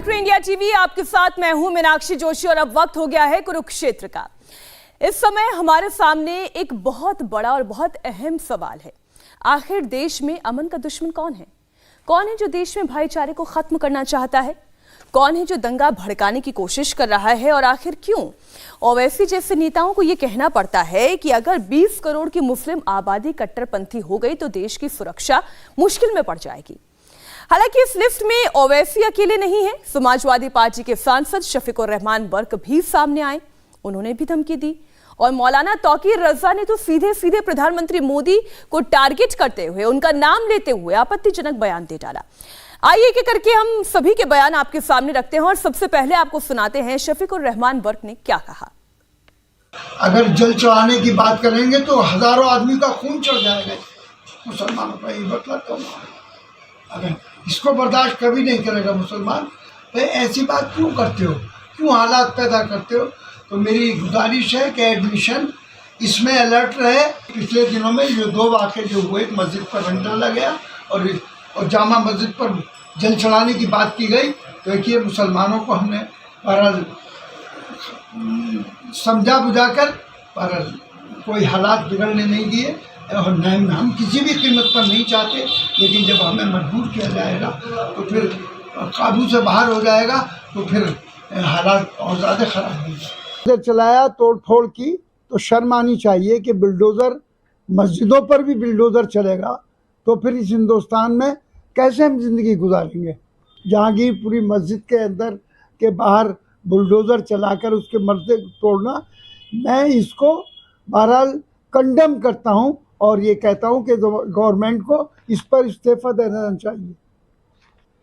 देख रहे हैं इंडिया टीवी। आपके साथ मैं हूं मीनाक्षी जोशी और अब वक्त हो गया है कुरुक्षेत्र का। इस समय हमारे सामने एक बहुत बड़ा और बहुत अहम सवाल है। आखिर देश में अमन का दुश्मन कौन है? कौन है जो देश में भाईचारे को खत्म करना चाहता है? कौन है जो दंगा भड़काने की कोशिश कर रहा है? और आखिर क्यों ओवैसी जैसे नेताओं को यह कहना पड़ता है कि अगर 20 करोड़ की मुस्लिम आबादी कट्टरपंथी हो गई तो देश की सुरक्षा मुश्किल में पड़ जाएगी। हालांकि इस लिस्ट में ओवैसी अकेले नहीं है। समाजवादी पार्टी के सांसद शफीकुर रहमान वर्क भी सामने आए, उन्होंने भी धमकी दी। और मौलाना तौकीर रजा ने तो सीधे सीधे प्रधानमंत्री मोदी को टारगेट करते हुए, उनका नाम लेते हुए आपत्तिजनक बयान दे डाला। आइए एक करके हम सभी के बयान आपके सामने रखते हैं और सबसे पहले आपको सुनाते हैं शफीकुर रहमान वर्क ने क्या कहा। अगर जल चढ़ाने की बात करेंगे तो हजारों आदमी का खून चढ़ जाएगा मुसलमानों का, ये मतलब तो अगर इसको बर्दाश्त कभी नहीं करेगा मुसलमान। भाई ऐसी बात क्यों करते हो, क्यों हालात पैदा करते हो? तो मेरी गुजारिश है कि एडमिशन इसमें अलर्ट रहे। पिछले दिनों में जो 2 वाक़े जो हुए, मस्जिद पर रंग डाला गया और जामा मस्जिद पर जल चढ़ाने की बात की गई, तो देखिए मुसलमानों को हमने बहरहाल समझा बुझाकर बहरहाल कोई हालात बिगड़ने नहीं दिए और न हम किसी भी कीमत पर नहीं चाहते, लेकिन जब हमें मजबूर किया जाएगा तो फिर काबू से बाहर हो जाएगा, तो फिर हालात और ज़्यादा ख़राब होंगे। चलाया तोड़ फोड़ की तो शर्म आनी चाहिए कि बुलडोज़र मस्जिदों पर भी बुलडोज़र चलेगा तो फिर इस हिंदुस्तान में कैसे हम ज़िंदगी गुजारेंगे? जहांगीरपुरी मस्जिद के अंदर के बाहर बुलडोज़र चलाकर उसके मर्दे तोड़ना, मैं इसको बहरहाल कंडेम करता हूं और ये कहता हूं कि गवर्नमेंट को इस पर इस्तीफा देना चाहिए।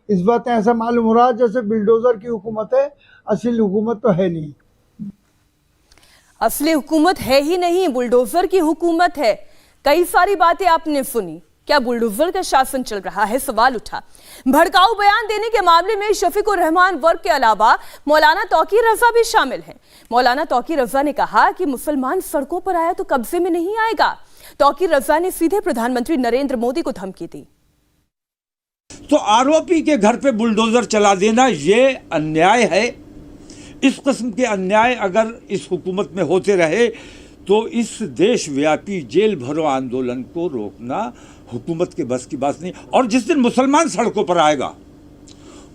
इस बात ऐसा मालूम हो रहा है जैसे बुलडोज़र की हुकूमत है, असली हुकूमत तो है नहीं। असली हुकूमत है ही नहीं, बुलडोजर की हुकूमत है। कई सारी बातें आपने सुनी, क्या बुलडोजर का शासन चल रहा है? सवाल उठा। भड़काऊ बयान देने के मामले में शफीकुर रहमान वर्क के अलावा मौलाना तौकीर रजा भी शामिल हैं। मौलाना तौकीर रजा ने कहा कि मुसलमान सड़कों पर आया तो कब्जे में नहीं आएगा। तौकीर रजा ने सीधे प्रधानमंत्री नरेंद्र मोदी को धमकी दी। तो आरोपी के घर पे बुलडोजर चला देना ये अन्याय है। इस किस्म के अन्याय अगर इस हुकूमत में होते रहे तो इस देशव्यापी जेल भरो आंदोलन को रोकना हुकूमत के बस की बात नहीं। और जिस दिन मुसलमान सड़कों पर आएगा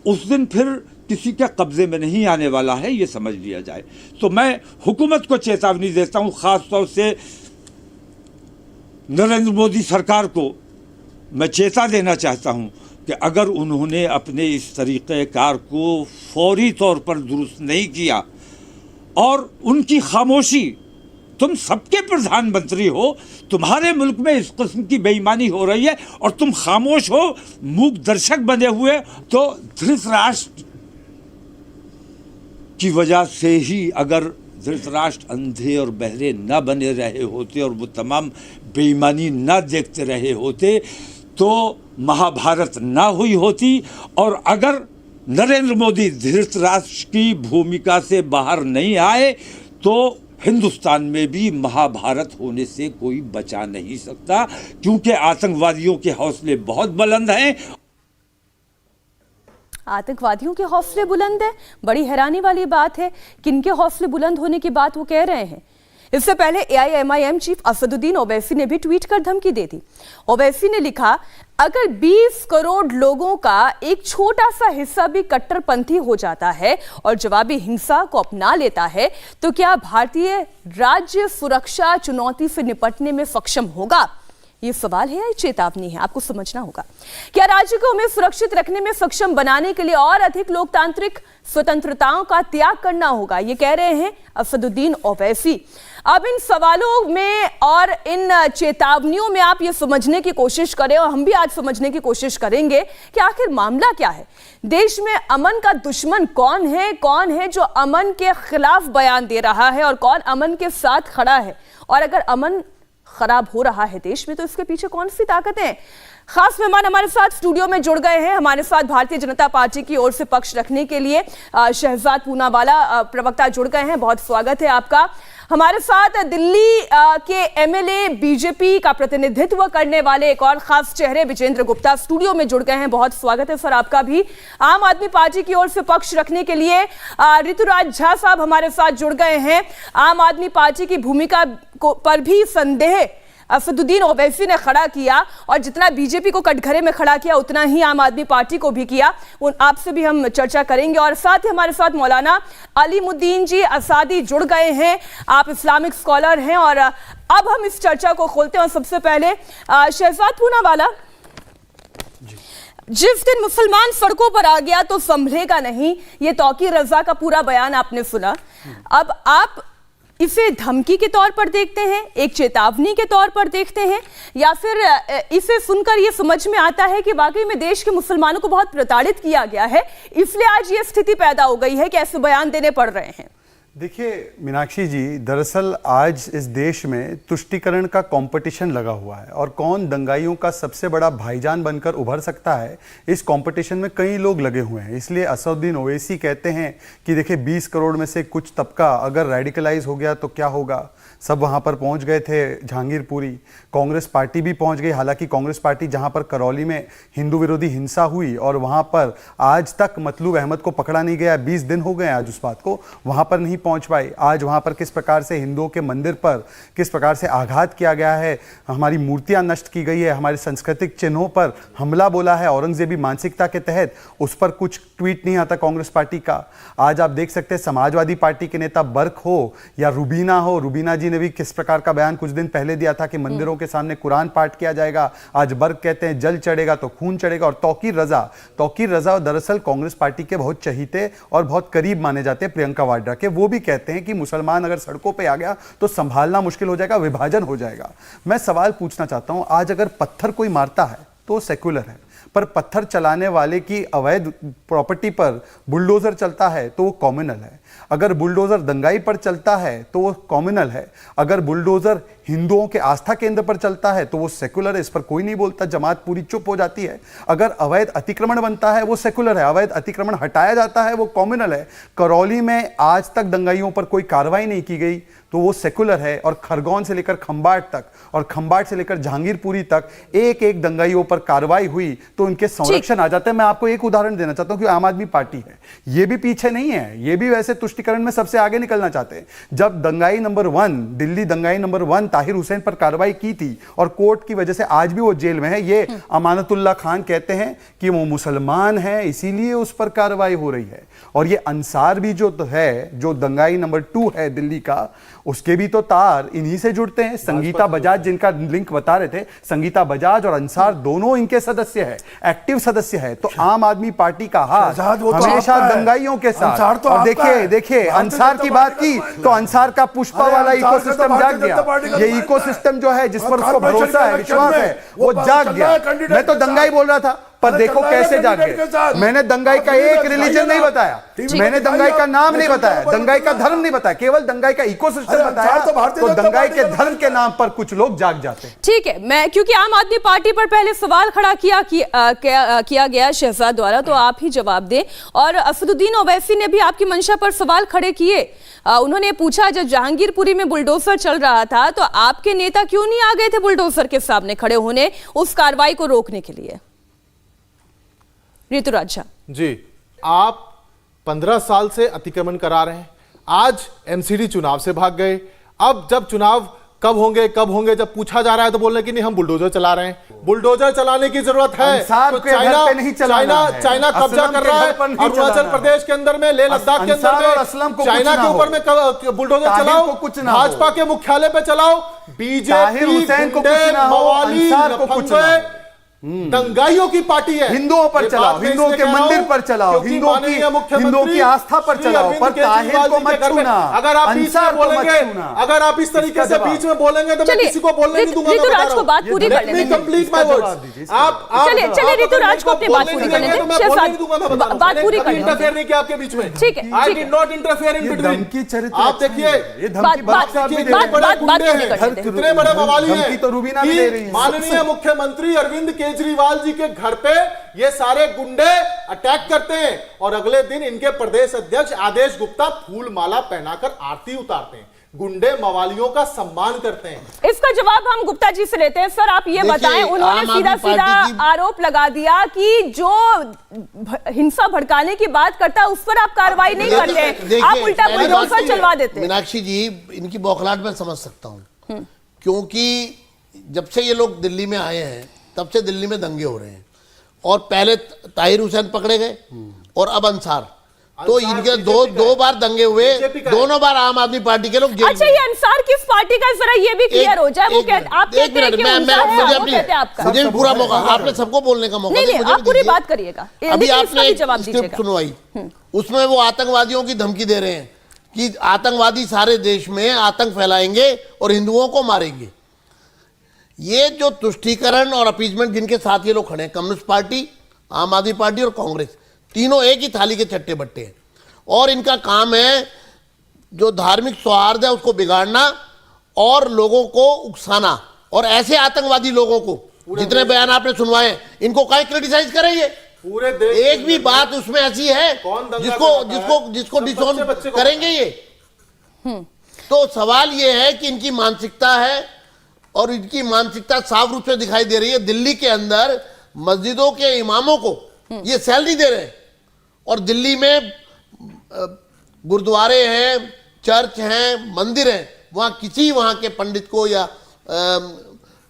उस दिन फिर किसी के कब्जे में नहीं आने वाला है, ये समझ लिया जाए। तो मैं हुकूमत को चेतावनी देता हूँ, ख़ास तौर से नरेंद्र मोदी सरकार को मैं चेता देना चाहता हूँ कि अगर उन्होंने अपने इस तरीक़ेकार को फौरी तौर पर दुरुस्त नहीं किया और उनकी खामोशी, तुम सबके प्रधानमंत्री हो, तुम्हारे मुल्क में इस किस्म की बेईमानी हो रही है और तुम खामोश हो, मूक दर्शक बने हुए, तो धृतराष्ट्र की वजह से ही अगर धृतराष्ट्र अंधे और बहरे न बने रहे होते और वो तमाम बेईमानी न देखते रहे होते तो महाभारत ना हुई होती। और अगर नरेंद्र मोदी धृतराष्ट्र की भूमिका से बाहर नहीं आए तो हिंदुस्तान में भी महाभारत होने से कोई बचा नहीं सकता, क्योंकि आतंकवादियों के हौसले बहुत बुलंद हैं। आतंकवादियों के हौसले बुलंद है? बड़ी हैरानी वाली बात है। किनके हौसले बुलंद होने की बात वो कह रहे हैं? इससे पहले AIMIM चीफ असदुद्दीन ओवैसी ने भी ट्वीट कर धमकी दे दी। ओवैसी ने लिखा, अगर 20 करोड़ लोगों का एक छोटा सा हिस्सा भी कट्टरपंथी हो जाता है और जवाबी हिंसा को अपना लेता है तो क्या भारतीय राज्य सुरक्षा चुनौती से निपटने में सक्षम होगा? ये सवाल है या ये चेतावनी है? आपको समझना होगा। क्या राज्य को हमें सुरक्षित रखने में सक्षम बनाने के लिए और अधिक लोकतांत्रिक स्वतंत्रताओं का त्याग करना होगा? ये कह रहे हैं असदुद्दीन ओवैसी। अब इन सवालों में और इन चेतावनियों में आप ये समझने की कोशिश करें और हम भी आज समझने की कोशिश करेंगे कि आखिर मामला क्या है। देश में अमन का दुश्मन कौन है? कौन है जो अमन के खिलाफ बयान दे रहा है और कौन अमन के साथ खड़ा है? और अगर अमन खराब हो रहा है देश में तो इसके पीछे कौन सी ताकतें हैं? खास मेहमान हमारे साथ स्टूडियो में जुड़ गए हैं। हमारे साथ भारतीय जनता पार्टी की ओर से पक्ष रखने के लिए शहजाद पूनावाला प्रवक्ता जुड़ गए हैं। बहुत स्वागत है आपका। हमारे साथ दिल्ली के एमएलए बीजेपी का प्रतिनिधित्व करने वाले एक और खास चेहरे विजेंद्र गुप्ता स्टूडियो में जुड़ गए हैं। बहुत स्वागत है सर आपका भी। आम आदमी पार्टी की ओर से पक्ष रखने के लिए ऋतुराज झा साहब हमारे साथ जुड़ गए हैं। आम आदमी पार्टी की भूमिका पर भी संदेह असदुद्दीन ओवैसी ने खड़ा किया और जितना बीजेपी को कटघरे में खड़ा किया उतना ही आम आदमी पार्टी को भी किया। आपसे भी हम चर्चा करेंगे और साथ ही हमारे साथ मौलाना अलीमुद्दीन जी असादी जुड़ गए हैं। आप इस्लामिक स्कॉलर हैं और अब हम इस चर्चा को खोलते हैं। और सबसे पहले शहजाद पूनावाला, जिस दिन मुसलमान सड़कों पर आ गया तो संभलेगा नहीं, ये तौकीर रजा का पूरा बयान आपने सुना। अब आप इसे धमकी के तौर पर देखते हैं, एक चेतावनी के तौर पर देखते हैं, या फिर इसे सुनकर यह समझ में आता है कि वाकई में देश के मुसलमानों को बहुत प्रताड़ित किया गया है, इसलिए आज ये स्थिति पैदा हो गई है कि ऐसे बयान देने पड़ रहे हैं? देखिए मीनाक्षी जी, दरअसल आज इस देश में तुष्टीकरण का कंपटीशन लगा हुआ है और कौन दंगाइयों का सबसे बड़ा भाईजान बनकर उभर सकता है, इस कंपटीशन में कई लोग लगे हुए हैं। इसलिए असदुद्दीन ओवैसी कहते हैं कि देखिए 20 करोड़ में से कुछ तबका अगर रेडिकलाइज हो गया तो क्या होगा। सब वहाँ पर पहुँच गए थे, जहांगीरपुरी, कांग्रेस पार्टी भी पहुँच गई। हालांकि कांग्रेस पार्टी जहाँ पर करौली में हिंदू विरोधी हिंसा हुई और वहाँ पर आज तक मतलूब अहमद को पकड़ा नहीं गया, 20 दिन हो गए आज उस बात को, वहाँ पर नहीं पहुँच पाई। आज वहाँ पर किस प्रकार से हिंदुओं के मंदिर पर किस प्रकार से आघात किया गया है, हमारी मूर्तियाँ नष्ट की गई है, हमारे सांस्कृतिक चिन्हों पर हमला बोला है औरंगजेबी मानसिकता के तहत, उस पर कुछ ट्वीट नहीं आता कांग्रेस पार्टी का। आज आप देख सकते हैं समाजवादी पार्टी के नेता बर्क हो या रुबीना हो, रुबीना जी ने भी किस प्रकार का बयान कुछ दिन पहले दिया था कि मंदिरों के सामने कुरान पाठ किया जाएगा। आज बर्क कहते हैं जल चढ़ेगा तो खून चढ़ेगा। और तौकीर रजा दरअसल कांग्रेस पार्टी के बहुत चहीते और बहुत करीब माने जाते हैं प्रियंका वाड्रा के। वो भी कहते हैं कि मुसलमान अगर सड़कों पे आ गया तो संभालना मुश्किल हो जाएगा, विभाजन हो जाएगा। मैं सवाल पूछना चाहता हूं, आज अगर पत्थर कोई मारता है तो सेक्युलर है, पर पत्थर चलाने वाले की अवैध प्रॉपर्टी पर बुलडोजर चलता है तो वो कॉम्युनल है। अगर बुलडोजर दंगाई पर चलता है तो वो कॉम्युनल है। अगर बुलडोजर हिंदुओं के आस्था केंद्र पर चलता है तो वो सेकुलर है, इस पर कोई नहीं बोलता, जमात पूरी चुप हो जाती है। अगर अवैध अतिक्रमण बनता है वो सेकुलर है, अवैध अतिक्रमण हटाया जाता है वो कॉम्युनल है। करौली में आज तक दंगाइयों पर कोई कार्रवाई नहीं की गई तो वो सेकुलर है। और खरगोन से लेकर खंबाट तक और खंबाट से लेकर जहांगीरपुरी तक एक एक दंगाइयों पर कार्रवाई हुई तो इनके संरक्षण आ जाते हैं। मैं आपको एक उदाहरण देना चाहता हूं कि आम आदमी पार्टी है, ये भी पीछे नहीं है, ये भी वैसे तुष्टीकरण में सबसे आगे निकलना चाहते हैं। जब दंगाई नंबर 1, दिल्ली दंगाई नंबर 1 ताहिर हुसैन पर कार्रवाई की थी और कोर्ट की वजह से आज भी वो जेल में है, ये अमानतुल्लाह खान कहते हैं कि वो मुसलमान है इसीलिए उस पर कार्रवाई हो रही है। और ये अंसार भी जो है, जो दंगाई नंबर 2 है दिल्ली का, उसके भी तो तार इन्हीं से जुड़ते हैं। संगीता बजाज जिनका लिंक बता रहे थे, संगीता बजाज और अंसार दोनों इनके सदस्य है, एक्टिव सदस्य है। तो आम आदमी पार्टी का हाथ हमेशा दंगाइयों के साथ। और देखिए अंसार की बात की तो अंसार का पुष्पा वाला इकोसिस्टम जाग गया। ये इकोसिस्टम जो है जिस पर उसको भरोसा है, विश्वास है, वो जाग गया। मैं तो दंगाई बोल रहा था पर देखो कैसे जाग गए। मैंने दंगाई का एक रिलीजन नहीं बताया, मैंने दंगाई का नाम नहीं बताया, दंगाई का धर्म नहीं बताया, केवल दंगाई का इकोसिस्टम बताया। तो दंगाई के धर्म के नाम पर कुछ लोग जाग जाते हैं। ठीक है, मैं क्योंकि आम आदमी पार्टी पर पहले सवाल खड़ा किया गया शहजाद द्वारा, तो आप ही जवाब दें। और असदुद्दीन ओवैसी ने भी आपकी मंशा पर सवाल खड़े किए। उन्होंने पूछा जब जहांगीरपुरी में बुलडोजर चल रहा था तो आपके नेता क्यों नहीं आ गए थे बुलडोजर के सामने खड़े होने उस कार्रवाई को रोकने के लिए? ऋतुराज जी, आप 15 साल से अतिक्रमण करा रहे हैं, आज एमसीडी चुनाव से भाग गए। अब जब चुनाव कब होंगे जब पूछा जा रहा है तो बोल रहे कि नहीं हम बुलडोजर चला रहे हैं। बुलडोजर चलाने की जरूरत है तो चाइना कब्जा कर रहा है अरुणाचल प्रदेश के अंदर में, लेह लद्दाख के अंदर में, चाइना के ऊपर में बुलडोजर चलाओ, भाजपा के मुख्यालय पे चलाओ, बीजेपी मवाली दंगाइयों की पार्टी है। हिंदुओं पर चलाओ, हिंदुओं के मंदिर पर चलाओ, हिंदुओं की आस्था पर चलाओ, पर ताहिर को मत छूना। अगर आप बीच में बोलेंगे, अगर आप इस तरीके से बीच में बोलेंगे तो मैं किसी को बोलने नहीं दूंगा। ऋतुराज को बात पूरी करने दें। Complete my words. आप चलिए ऋतुराज को अपनी बात पूरी करने दें। बात पूरी करने दें। इंटरफेयर नहीं किया आपके बीच में, ठीक है। I did not interfere in between. आप देखिए कितने बड़े मवाली हैं तो रुबीना भी दे रही है। माननीय मुख्यमंत्री अरविंद केजरीवाल जी के घर पे ये सारे गुंडे अटैक करते हैं और अगले दिन इनके प्रदेश अध्यक्ष आदेश गुप्ता फूल माला पहनाकर आरती उतारते हैं। गुंडे मवालियों का सम्मान करते हैं। इसका जवाब हम गुप्ता जी से लेते हैं। सर आप ये देखिए, बताएं, उन्होंने आम सीधा आदमी सीधा पार्टी की- आरोप लगा दिया कि जो हिंसा भड़काने की बात करता है उस पर आप कार्रवाई नहीं करते हैं, आप उल्टा पहली बुलडोजर बात चलवा देते हैं। मीनाक्षी जी, इनकी बौखलाहट मैं समझ सकता हूं, क्योंकि जब से ये लोग दिल्ली में आए हैं तब से दिल्ली में दंगे हो रहे हैं, और पहले ताहिर हुसैन पकड़े गए और अब अंसार, तो इनके दो बार दंगे हुए, दोनों बार आम आदमी पार्टी के लोग जेल अच्छा, में। ये अंसार किस पार्टी का, जरा ये भी क्लियर हो जाए। वो आप कहते हैं कि उनका है, वो कहते हैं आपका। मुझे भी पूरा मौका, आपने सबको बोलने का मौका नहीं दिया, नहीं, मुझे आप भी पूरी दीजिए। बात करिएगा, अभी लेकिन इसका आपने भी एक जवाब स्क्रिप्ट दीजिएगा। सुनवाई, उसमें वो आतंकवादियों की धमकी दे रहे हैं कि आतंकवादी सारे देश में आतंक फैलाएंगे और हिंदुओं को मारेंगे। ये जो तुष्टीकरण और अपीजमेंट जिनके साथ ये लोग खड़े हैं, कम्युनिस्ट पार्टी, आम आदमी पार्टी और कांग्रेस, तीनों एक ही थाली के चट्टे बट्टे हैं, और इनका काम है जो धार्मिक सौहार्द है उसको बिगाड़ना और लोगों को उकसाना, और ऐसे आतंकवादी लोगों को जितने बयान आपने सुनवाए हैं, इनको कहीं क्रिटिसाइज करेंगे। पूरे देश एक भी बात उसमें ऐसी है कौन दंगा जिसको कराता जिसको है? जिसको सब डिसऑन बच्चे को करेंगे ये। तो सवाल ये है कि इनकी मानसिकता है, और इनकी मानसिकता साफ रूप से दिखाई दे रही है। दिल्ली के अंदर मस्जिदों के इमामों को ये सैलरी दे रहे हैं, और दिल्ली में गुरुद्वारे हैं, चर्च हैं, मंदिर हैं, वहां किसी वहां के पंडित को या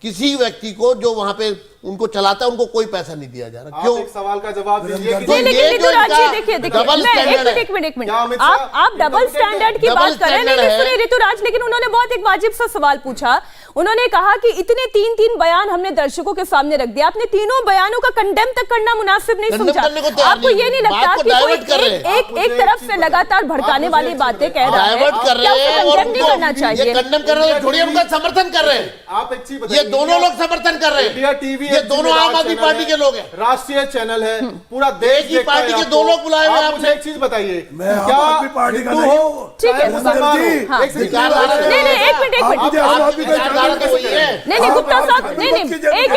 किसी व्यक्ति को जो वहां पे उनको चलाता है उनको कोई पैसा नहीं दिया जा रहा। आप क्यों? एक सवाल का जवाब दीजिए कि तो नहीं, ये लेकिन जो ऋतुराज जी इनका देखिए डबल स्टैंडर्ड है। एक मिनट क्या अमित शाह आप डबल स्टैंडर्ड की डबल बात कर रहे हैं। नहीं स्टैंडर्ड है। सुनिए ऋतुराज, लेकिन उन्होंने बहुत एक वाजिब सा सवाल पूछा। उन्होंने कहा कि इतने तीन बयान हमने दर्शकों के सामने रख दिया, आपने तीनों बयानों का कंडेम तक करना मुनासिब नहीं कंडेम समझा। करने को तैयार आपको नहीं। ये नहीं लगता बात को कि कोई डाइवर्ट कर रहे हैं। एक तरफ से लगातार भड़काने वाली बातें कह रहा है, डाइवर्ट कर क्या रहे उसे हैं, और कंडेम नहीं करना उनको चाहिए? ये कंडेम कर रहे हैं, थोड़ी उनका समर्थन कर रहे हैं। आप एक चीज ये बताइए, दोनों लोग समर्थन कर रहे इंडिया हैं, टीवी ये दोनों आम आदमी पार्टी के लोग हैं। राष्ट्रीय चैनल है, पूरा देश एक ही देखता पार्टी है के आपको। दो लोग बुलाए हुए आप आपने। मुझे एक चीज बताइए, मैं आम क्या आदमी पार्टी का हिंदू नहीं हो, हूँ। ठीक चाहे है। मुसलमान हो, हाँ। एक सेकंड, विचारधारा नहीं नहीं, एक मिनट आप मुझे आम आदमी का विचारधारा तो वही है। नहीं गुप्ता साहब, नहीं एक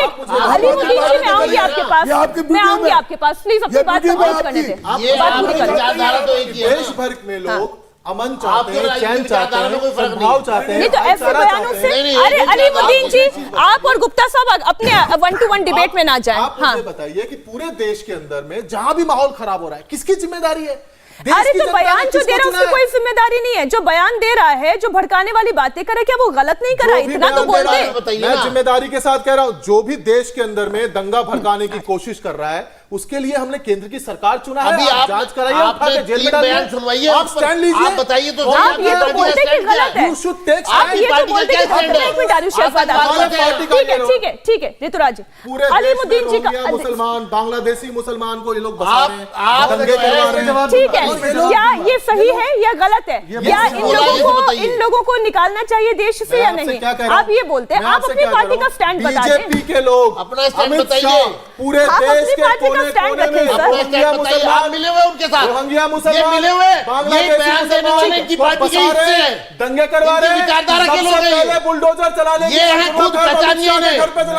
अलीमुद्दीन जी, मैं आऊंगी आपके पास, ये आपकी मैं वीडियो आऊंगी में- आपके पास, प्लीज अपनी ये बात वीडियो में कंप्लीट करने आपकी- दें, ये बात आपकी पूरी करने दें। विचारधारा तो एक ही है। देश भर में लोग अमन आपके चाहते हैं, राजनीतिक चैन चाहते विचारधारा में कोई हैं, फर्क नहीं सद्भाव है। चाहते हैं, नहीं तो ऐसे भाईचारा बयानों चाहते से, हैं। नहीं, नहीं, अरे एक अलीमुद्दीन जी, बात आप और गुप्ता साहब अपने 1-to-1 डिबेट में ना जाएं। आप हाँ, मुझे बताइए कि पूरे देश के अंदर में जहां भी माहौल खराब हो रहा है, किसकी जिम्मेदारी है? देश अरे की तो जनता ने बयान जो किसको दे रहा है चुना उसकी है? कोई जिम्मेदारी नहीं है। जो बयान दे रहा है, जो भड़काने वाली बातें कर रहा है, क्या वो गलत नहीं कर रहा है? जो भी इतना तो बयान दे बोल रहा दे। है, बताइए मैं ना। जिम्मेदारी के साथ कह रहा हूं, जो भी देश के अंदर में दंगा भड़काने की कोशिश कर रहा है, उसके लिए हमने केंद्र की सरकार चुना है। अभी आप जांच कराइए, उठा आपने के जेल में 3 डालिए। बयान सुनवाइए, आप स्टैंड लीजिए। आप बताइए तो सही, आप ये तो आपकी बोलते पार्टी कि का गलत स्टैंड है। You should take आप stand। ये तो पार्टी का बोलते क्या कि स्टैंड गलत है। है? एक मिनट आरुष शहजाद, आप आप- पार्टी का ठीक है ये ठीक है ठीक है ऋतुराज जी, पूरे देश में अलीमुद्दीन जी का रोहिंग्या मुसलमान, बांग्लादेशी मुसलमान को ये लोग बसा आप- रहे हैं, आप दंगे जो है, करवा रहे हैं। ठीक है, क्या ये सही है या गलत है? क्या इन बोला, ये लोगों को बताइए। इन लोगों को निकालना चाहिए देश से मैं या आपसे नहीं? क्या कह रहा हूं? आप ये बोलते हैं, मैं आप आपसे अपनी क्या कह पार्टी रहा का हूं? स्टैंड बता दें। बीजेपी के लोग, अपना स्टैंड अमित बताइए। शाह, पूरे आप देश अपनी के पार्टी का कोने स्टैंड कोने रखें, में सर। अपना रोहिंग्या स्टैंड बताइए। आप मुसलमान, मिले हुए उनके साथ, रोहिंग्या मुसलमान, ये मिले हुए, ये बांग्लादेशी बयान देने मुसलमान वाले इनकी को पार्टी के बसा रहे हिस्से हैं, हैं। दंगे करवा इनकी रहे हैं, विचारधारा के लोग सबसे हैं ये। पहले बुलडोजर चलाने ये हैं खुद पहचानियों ने,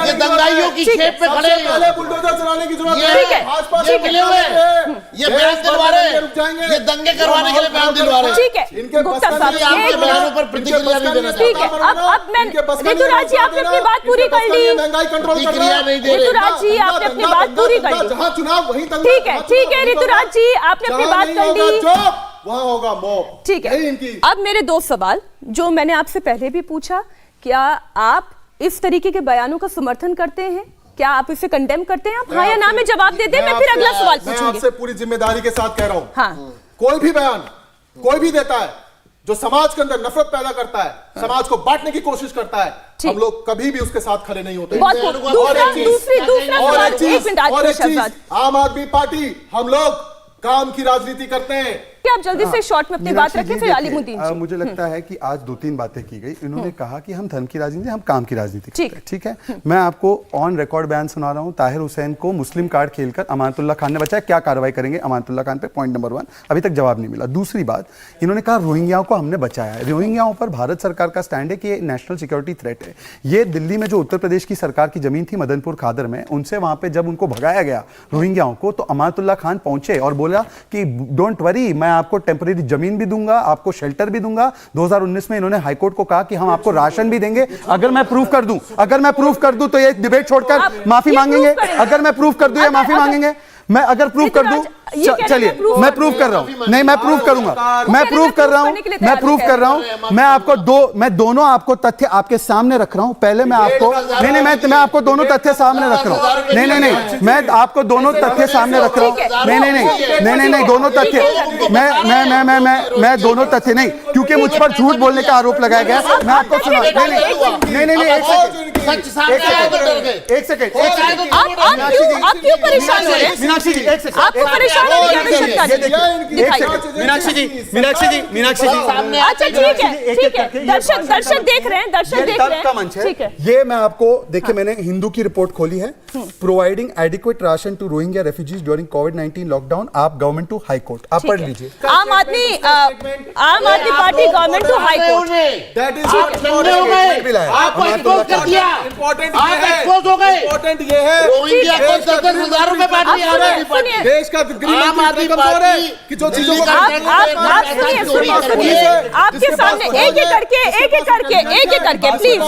ये दंगाइयों की खेप पे खड़े हैं। पहले बुलडोजर चलाने की जरूरत ये- है। ठीक है, भाजपा ये से मिले हुए हैं। ये देश बयान भर दिलवा में रहे दंगे रुक जाएंगे। हैं, ये दंगे करवाने के लिए बयान दिलवा रहे हैं। ठीक है, इनके गुप्ता बस साहब, का ये आपके एक बयानों मिनट। पर प्रतिक्रिया नहीं देना ठीक है, अब मैं ऋतुराज जी, आपने अपनी बात पूरी कर ली। महंगाई कंट्रोल कर प्रतिक्रिया नहीं दे रहे। ऋतुराज जी, आपने अपनी बात पूरी कर ली। जहां चुनाव वहीं दंगा, ठीक है जहां ठीक है चुनाव ऋतुराज जी, आपने अपनी जहां बात नहीं कर होगा ली। चुप, वहां होगा मॉब। ठीक यही है, इनकी अब मेरे 2 सवाल जो मैंने आपसे पहले भी पूछा, क्या आप इस तरीके के बयानों का समर्थन करते हैं? क्या आप इसे कंडेम करते हैं? आप हाँ या ना में जवाब दे दें, मैं फिर अगला सवाल मैं पूछूंगी। आपसे पूरी जिम्मेदारी के साथ कह रहा हूं, हाँ, कोई भी बयान कोई भी देता है जो समाज के अंदर नफरत पैदा करता है, समाज को बांटने की कोशिश करता है, ठीक। हम लोग कभी भी उसके साथ खड़े नहीं होते। बहुत और खूब। एक दूसरा चीज- दूसरा और सवाल, एक एक चीज, मिनट और आरुष एक चीज, शहजाद, आम आदमी पार्टी, हम लोग काम की राजनीति करते हैं। क्या आप जल्दी से शॉर्ट में अपनी बात मीनाक्षी रखें, जी, फिर देखिए, अलीमुद्दीन जी। मुझे लगता है कि आज 2-3 बातें की गई। इन्होंने कहा कि हम धर्म की राजनीति, हम काम की राजनीति करते हैं। ठीक है, मैं आपको ऑन रिकॉर्ड बयान सुना रहा हूं। ताहिर हुसैन को मुस्लिम कार्ड खेलकर अमानतुल्लाह खान ने बचाया। क्या कार्रवाई करेंगे अमानतुल्लाह खान पे? पॉइंट नंबर 1, अभी तक जवाब नहीं मिला। दूसरी बात, इन्होंने कहा रोहिंग्याओं को हमने बचाया है। रोहिंग्याओं पर भारत सरकार का स्टैंड है कि ये नेशनल सिक्योरिटी थ्रेट है। ये दिल्ली में जो उत्तर प्रदेश की सरकार की जमीन थी मदनपुर खादर में, उनसे वहां पे जब उनको भगाया गया रोहिंग्याओं को, तो अमानतुल्लाह खान पहुंचे और बोला कि डोंट वरी, मैं आपको टेम्परेरी जमीन भी दूंगा, आपको शेल्टर भी दूंगा। 2019 में इन्होंने हाईकोर्ट को कहा कि हम आपको राशन भी देंगे अगर मैं प्रूफ कर दूं तो ये डिबेट छोड़कर माफी मांगेंगे। अगर मैं प्रूफ कर दूं या माफी मांगेंगे, मैं अगर प्रूफ कर दूं, चलिए मैं प्रूफ कर रहा हूं, नहीं मैं प्रूफ करूंगा, मैं प्रूफ कर रहा हूं, मैं दोनों आपको तथ्य आपके सामने रख रहा हूं। पहले मैं आपको नहीं मैं आपको दोनों तथ्य सामने रख रहा हूं। नहीं मैं आपको दोनों तथ्य सामने रख रहा हूं। नहीं दोनों तथ्य मैं दोनों तथ्य नहीं, क्योंकि मुझ पर झूठ बोलने का आरोप लगाया गया। मैं आपको सुना नहीं एक सेकंड आप क्यों परेशान हो रहे हैं? मीनाक्षी जी एक सेकंड, आपको परेशान होने की आवश्यकता नहीं। मीनाक्षी जी अच्छा ठीक है, दर्शक देख रहे हैं, ठीक है। ये मैं आपको देखिए, मैंने हिंदू की रिपोर्ट खोली है, providing adequate ration to Rohingya refugees during कोविड-19 lockdown, AAP government to high court, आप पढ़ लीजिए। Aam Aadmi Party government to high court, आपको एक्सपोज कर दिया, आप एक्सपोज हो गए। इंपॉर्टेंट ये है रोहिंग्या को 10,000 रुपए बांट रही है देश का गृह मंत्री कमजोर है कि जो चीजों को आप सुनिए आपके सामने एक एक करके प्लीज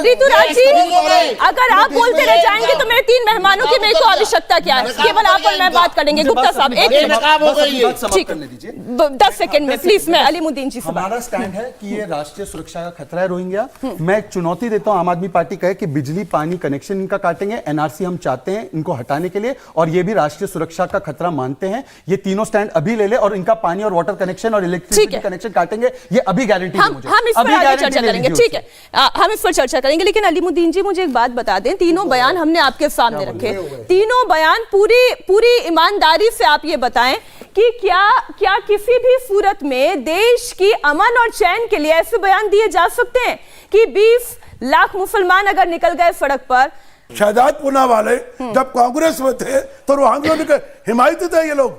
ऋतुराज जी, अगर आप बोलते रह जाएंगे तो मेरे 3 मेहमानों की मेरे को आवश्यकता क्या है? केवल आप और मैं बात करेंगे। गुप्ता साहब एक ठीक 10 सेकंड में प्लीज। मैं अलीमुद्दीन जी से हमारा स्टैंड है कि ये राष्ट्रीय सुरक्षा का खतरा है रोहिंग्या। मैं एक चुनौती देता हूं, आम आदमी पार्टी कहे कि बिजली पानी कनेक्शन इनका काटेंगे, एनआरसी हम चाहते हैं इनको हटाने के लिए, और ये भी राष्ट्रीय सुरक्षा का खतरा मानते हैं। ये तीनों स्टैंड अभी ले ले और इनका पानी और वाटर कनेक्शन और इलेक्ट्रिसिटी कनेक्शन काटेंगे, ये अभी गारंटी है मुझे। हम इस पर आगे चर्चा करेंगे, ठीक है, हम इस पर चर्चा करेंगे। लेकिन अलीमुद्दीन जी मुझे एक बात बता दें, तीनों बयान हमने आपके सामने रखे, तीनों बयान पूरी ईमानदारी से आप ये बताएं कि क्या किसी भी सूरत में देश की अमन और चैन के लिए ऐसे बयान दिए जा सकते हैं कि 20 लाख मुसलमान अगर निकल गए सड़क पर? शहजाद पूना वाले जब कांग्रेस में थे तो रोहिंग्या के हिमायती थे ये लोग,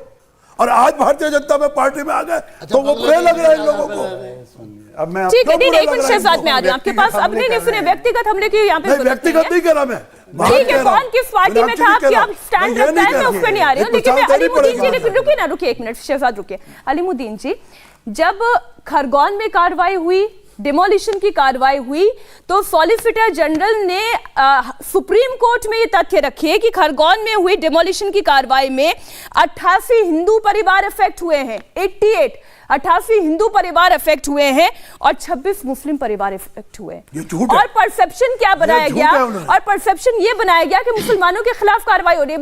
और आज भारतीय जनता पार्टी में आ गए तो वो बुरे लग रहे हैं इन लोगों को। अब मैं ठीक है, एक मिनट शहजाद में आ रही हूं आपके पास। अब नहीं सुने, व्यक्तिगत हमले की यहाँ पे व्यक्तिगत नहीं कह रहा मैं, ठीक है, कौन किस पार्टी में था आपकी आप स्टैंड रखता है, मैं उस पर नहीं आ रही हूँ। लेकिन अलीमुद्दीन जी रुकिए एक मिनट, शहजाद रुकिए। अलीमुद्दीन जी, जब खरगोन में कार्रवाई हुई, डिमोलिशन की कार्रवाई हुई, तो सॉलिसिटर जनरल ने सुप्रीम कोर्ट में ये तथ्य रखे कि खरगोन में हुई डिमोलिशन की कार्रवाई में 88 हिंदू परिवार इफेक्ट हुए हैं, 88 हिंदू परिवार इफेक्ट हुए हैं और 26 मुस्लिम परिवार इफेक्ट हुए हैं। और परसेप्शन क्या बनाया गया? और परसेप्शन ये बनाया गया कि मुसलमानों के खिलाफ कार्रवाई हो रही है।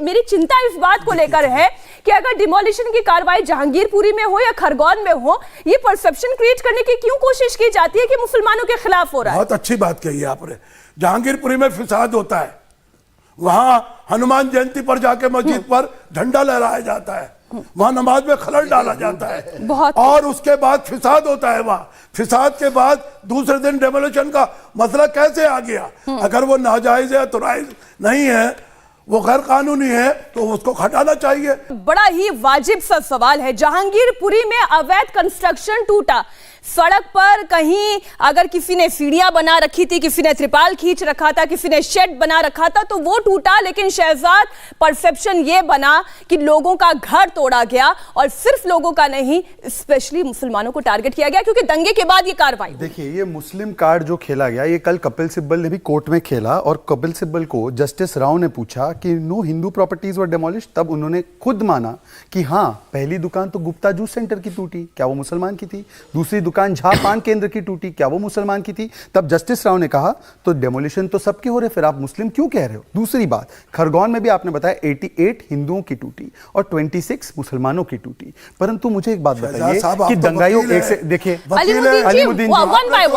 मेरी चिंता इस बात को लेकर है कि अगर डिमोलिशन की कार्रवाई जहांगीरपुरी में हो या खरगोन में हो, ये परसेप्शन क्रिएट करने की क्यों कोशिश की जाती है कि मुसलमानों के खिलाफ हो रहा है? बहुत अच्छी बात कही है आपने। जहांगीरपुरी में फिसाद होता है, वहां हनुमान जयंती पर जाके मस्जिद पर झंडा लहराया जाता है, वहां नमाज में खलल डाला जाता है, और उसके बाद फिसाद होता है। वहां फिसाद के बाद दूसरे दिन डेमोलिशन का मसला कैसे आ गया? अगर वो नाजायज है, तुराइज नहीं है, वो गैर कानूनी है, तो उसको हटाना चाहिए। बड़ा ही वाजिब सा सवाल है। जहांगीरपुरी में अवैध कंस्ट्रक्शन टूटा, सड़क पर कहीं अगर किसी ने सीढ़ियां बना रखी थी, किसी ने त्रिपाल खींच रखा था, किसी ने शेड बना रखा था, तो वो टूटा। लेकिन शहजाद, परसेप्शन ये बना कि लोगों का घर तोड़ा गया, और सिर्फ लोगों का नहीं, स्पेशली मुसलमानों को टारगेट किया गया, क्योंकि दंगे के बाद ये कार्रवाई। देखिए, ये मुस्लिम कार्ड जो खेला गया, ये कल कपिल सिब्बल ने भी कोर्ट में खेला, और कपिल सिब्बल को जस्टिस राव ने पूछा कि नो हिंदू प्रॉपर्टीज वर डेमोलिश्ड, तब उन्होंने खुद माना कि हाँ, पहली दुकान तो गुप्ता जूस सेंटर की टूटी, क्या वो मुसलमान की थी? दूसरी दुकान झा पान केंद्र की टूटी, क्या वो मुसलमान की थी? तब जस्टिस राव ने कहा तो डेमोलिशन तो सबके हो रहे, फिर आप मुस्लिम क्यों कह रहे हो? दूसरी बात, खरगोन में भी आपने बताया 88 हिंदुओं की टूटी और 26 मुसलमानों की टूटी। परंतु मुझे एक बात बताइए कि दंगाइयों, एक से देखिए अलीमुद्दीन जी, वन बाय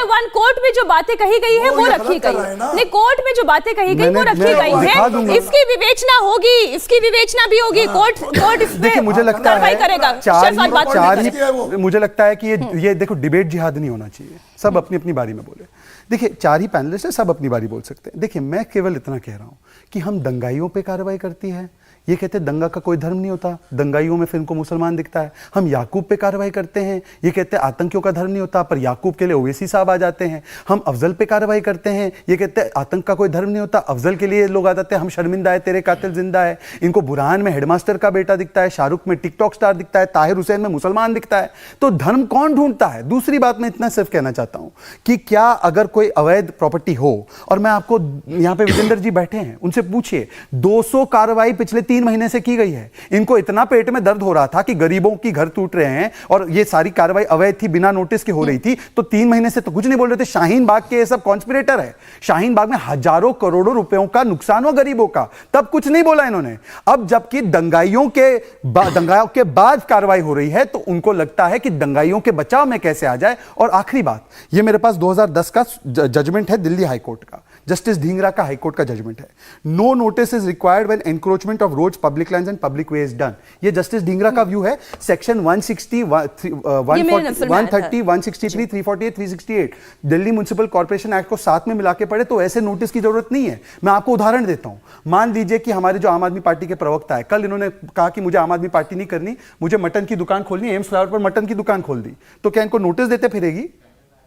वन कोर्ट में जो बातें कही गई है वो रखी गई है, कोर्ट में जो बातें कही गई वो रखी गई है। इसकी विवेचना होगी, इसकी विवेचना भी होगी, कोर्ट इस पे मुझे लगता है करेगा। मुझे लगता है कि ये देखो, डिबेट जिहाद नहीं होना चाहिए, सब अपनी अपनी बारी में बोले। देखिए, 4 ही पैनलिस्ट है, सब अपनी बारी बोल सकते हैं। देखिए, मैं केवल इतना कह रहा हूं कि हम दंगाइयों पे कार्रवाई करती है ये कहते हैं दंगा का कोई धर्म नहीं होता, दंगाइयों में फिर इनको मुसलमान दिखता है। हम याकूब पे कार्रवाई करते हैं, ये कहते हैं आतंकियों का धर्म नहीं होता, पर याकूब के लिए ओवैसी साहब आ जाते हैं। हम अफजल पे कार्रवाई करते हैं, ये कहते हैं आतंक का कोई धर्म नहीं होता, अफजल के लिए लोग आ जाते हैं, हम शर्मिंदा है, तेरे कातिल जिंदा है। इनको बुरहान में हेडमास्टर का बेटा दिखता है, शाहरुख में टिकटॉक स्टार दिखता है, ताहिर हुसैन में मुसलमान दिखता है। तो धर्म कौन ढूंढता है? दूसरी बात मैं इतना सिर्फ कहना चाहता हूं कि क्या अगर कोई अवैध प्रॉपर्टी हो, और मैं आपको यहां पे विजेंद्र जी बैठे हैं, उनसे पूछिए 200 कार्रवाई पिछले 3 महीने से की गई है। इनको इतना पेट में दर्द हो रहा था कि गरीबों की घर टूट रहे हैं और ये सारी कार्रवाई अवैध थी, बिना नोटिस के हो रही थी, तो 3 महीने से तो कुछ नहीं बोल रहे थे। शाहीन बाग के ये सब कॉन्स्पिरेटर है, शाहीन बाग में हजारों करोड़ों रुपयों का नुकसान हुआ गरीबों का, तब कुछ नहीं बोला इन्होंने। अब जबकि दंगाइयों के बाद कार्रवाई हो रही है, तो उनको लगता है कि दंगाइयों के बचाव में कैसे आ जाए। और आखिरी बात, ये मेरे पास 2010 का जजमेंट है दिल्ली हाईकोर्ट का, जस्टिस ढींगरा का हाईकोर्ट का जजमेंट है। No notice is required when encroachment of roads, public lands and public way is done. ये जस्टिस ढींगरा का व्यू है। Section 160, 130, 163, 348, 368 Delhi municipal corporation act को साथ में मिला के पढ़े तो ऐसे नोटिस की जरूरत नहीं है। मैं आपको उदाहरण देता हूं। मान लीजिए कि हमारे जो आम आदमी पार्टी के प्रवक्ता है, कल इन्होंने कहा कि मुझे आम आदमी पार्टी नहीं करनी, मुझे मटन की दुकान खोलनी है, एम्स फ्लाईओवर पर मटन की दुकान खोल दी, तो क्या इनको नोटिस देते फिरेगी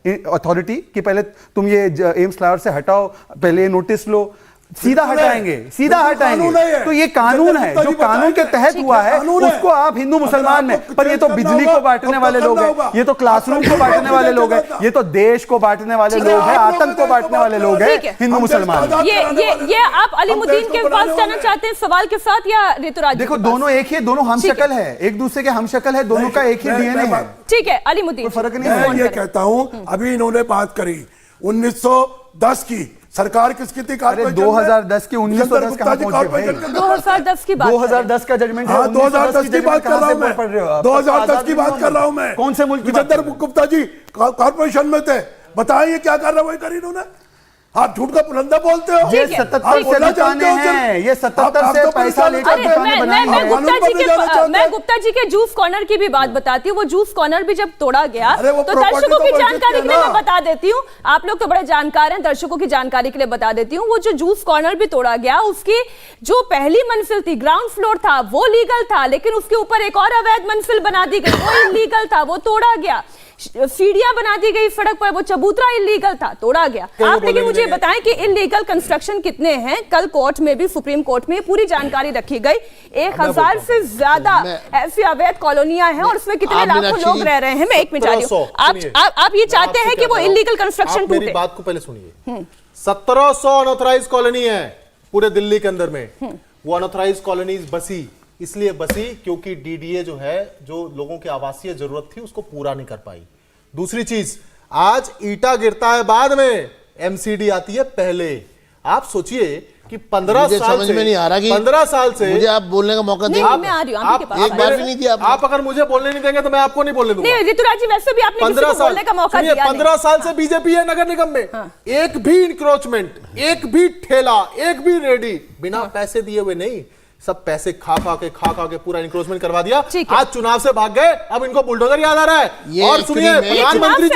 अथॉरिटी कि पहले तुम ये एम्स फ्लाईओवर से हटाओ, पहले ये नोटिस लो? सीधा हटाएंगे, सीधा हटाएंगे। तो ये कानून है, जो कानून के तहत हुआ है उसको आप हिंदू मुसलमान में, पर ये तो बिजली को बांटने वाले लोग हैं, ये तो क्लासरूम को बांटने वाले लोग हैं, ये तो देश को बांटने वाले लोग हैं, आतंक को बांटने वाले लोग हैं हिंदू मुसलमान। ये आप अलीमुद्दीन के पास जाना चाहते हैं सवाल के साथ या ऋतुराज? देखो दोनों एक ही, दोनों हम शक्ल है, एक दूसरे के हम शक्ल है, दोनों का एक ही डीएनए है। ठीक है अलीमुद्दीन, फर्क नहीं मैं है। ये कहता हूं, अभी इन्होंने बात करी 1910 की सरकार किसकी थी? 2010 की 1910 कहां पहुंचे भाई? 2010 की बात 2010 का जजमेंट है। 2010 की बात कर रहा हूं मैं, 2010 की बात कर रहा हूं मैं। कौन से मुल्क की बात? विजेंद्र गुप्ता जी कॉर्पोरेशन में थे, बताइए क्या कर रहे, वही करी इन्होंने। आप झूठ का पुलंदा बोलते हो। ये 77 से दुकानें हैं, ये 77 से पैसा लेकर दुकानें बनाई हैं। मैं गुप्ता जी के जूस कॉर्नर की भी बात बताती हूँ। वो जूस कॉर्नर भी जब तोड़ा गया तो दर्शकों की जानकारी के लिए मैं बता देती हूँ, आप लोग तो बड़े जानकार हैं, दर्शकों की जानकारी के लिए बता देती हूँ। वो जो जूस कॉर्नर भी तोड़ा गया, उसकी जो पहली मंजिल थी, ग्राउंड फ्लोर था, वो लीगल था, लेकिन उसके ऊपर एक और अवैध मंजिल बना दी गई, वो इलीगल था, वो तोड़ा गया। सीढ़ियां बना दी गई सड़क पर, वो चबूतरा इलीगल था, तोड़ा गया। आप लेकिन मुझे बताएं कि इलीगल कंस्ट्रक्शन कितने हैं? कल कोर्ट में भी, सुप्रीम कोर्ट में पूरी जानकारी रखी गई। 1000 से ज्यादा ऐसी अवैध कॉलोनियां हैं और उसमें कितने लाखों लोग रह रहे हैं। मैं एक मिनट आ रही हूं। आप ये चाहते हैं कि वो इलीगल कंस्ट्रक्शन टूटे? मेरी बात को पहले सुनिए। 1700 अनऑथराइज्ड कॉलोनी है पूरे दिल्ली के अंदर में। वो अनऑथराइज्ड कॉलोनीज बसी इसलिए बसी क्योंकि डीडीए जो है, जो लोगों की आवासीय जरूरत थी, उसको पूरा नहीं कर पाई। दूसरी चीज, आज ईटा गिरता है बाद में, एमसीडी आती है पहले। आप सोचिए कि 15 साल समझ में नहीं आ रहा कि 15 साल से मुझे आप बोलने का मौका दें। मैं आ रही हूं आपके पास। एक बार भी नहीं दिया आपने। आप अगर मुझे बोलने नहीं देंगे तो मैं आपको नहीं बोलने दूंगा। नहीं ऋतुराज जी, वैसे भी आपने किसी को बोलने का मौका दिया नहीं। 15 साल से बीजेपी है नगर निगम में। एक भी इंक्रोचमेंट, एक भी ठेला, एक भी रेडी बिना पैसे दिए हुए नहीं, सब पैसे खा खा के पूरा इंक्रोचमेंट करवा दिया। आज चुनाव से भाग गए, अब इनको बुलडोजर याद आ रहा है। और सुनिए, प्रधानमंत्री